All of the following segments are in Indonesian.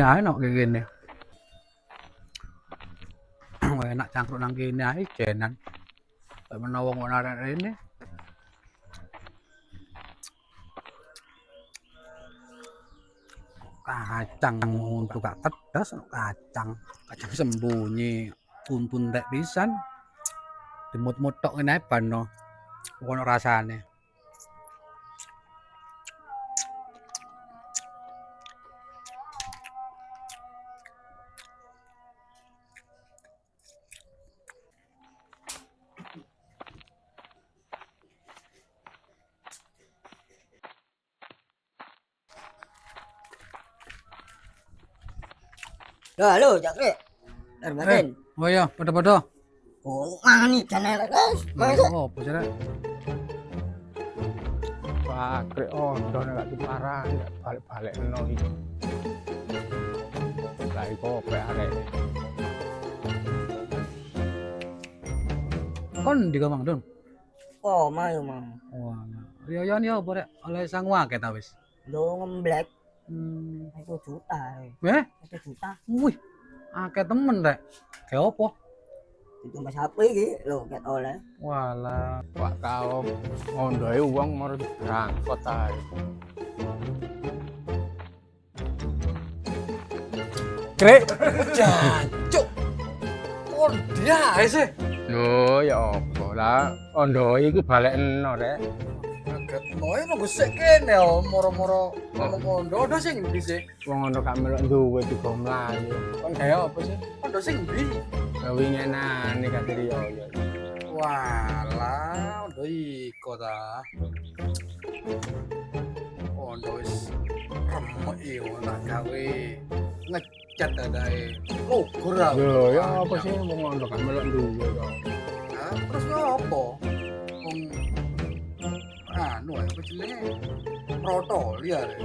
ae nok kene. Enak cangkruk nang kene ae jenan. Kayak menawa wong arek rene. Kacang untuk gak pedas, kacang sembunyi, puntun tek pisan. Dimut-mut tok ngene ae ban no. Ono rasane. Halo, Cakre. Darmaten. Oh iya, padha-padha. Oh, mani channel guys. Mas. Oh, apa sih rek? Pakre ondo nek gak diparah balik-balik eno iki. Lah iku opo arek. Kon ndi Mang Don? Oh, mayo, Mam. Wah. Riyoyan yo apa rek? Oleh sang wae ta wis. Lo ngemblek Hmm. 1 juta. Eh, 1 juta. wih. Akeh temen rek. Kayak opo? Ditumbas HP iki lho ket oleh. Walah. Wak tau ondoe wong moro berangkot ae. Krek. Jancuk. Oh, dia sih. Lho ya opo lah ondoe iki balik eno rek. Kaget noe nunggu sik kene yo moro-moro ngomong ondo sing ndi sih? Wong ono gak melok duwe digo mlayu. Kon gawe opo sih? Ondo sing ndi? Wingenane kate riyo ya. Walah, ondo iko ta. Ondo wis remek yo tak gawe ngecat dadae. Lugur aku. Lho ya opo sih wong ono gak melok duwe kok. Hah? Terus ngopo? Wong anu ae apa jenenge? Protoli arek.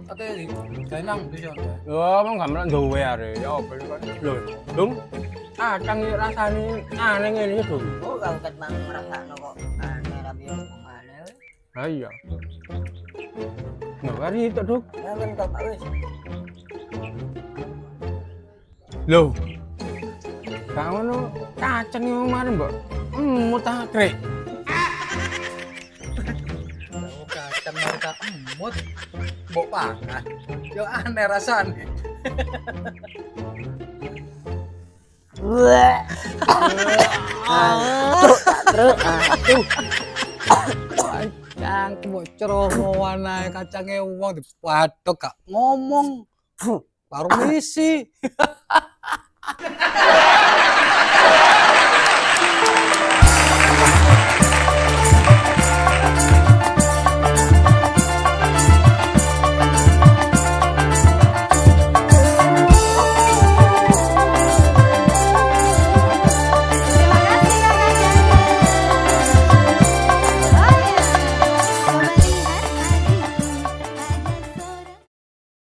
Ate gawe nang ndi yo. Lho wong gak melok duwe arek. Ya opo sih kon? Lho, Dung. Kacang iki rasane aneh ngene iki, Dung. Oh, gak ket mang ngrasakno kok. Aneh rapi yo aneh. Lah iya. Nah, kari itu, Dung. Ya kan kok wis. Lho. Gak ngono kacang iki kemarin, Mbok. Emut ta, Krek. Oh, kacang mereka emut. Mbok pangan. Yo aneh rasane. Wah. Terus aduh. Kacang mbok ceromoan ae kacange wong dipatok gak ngomong. Baru misi.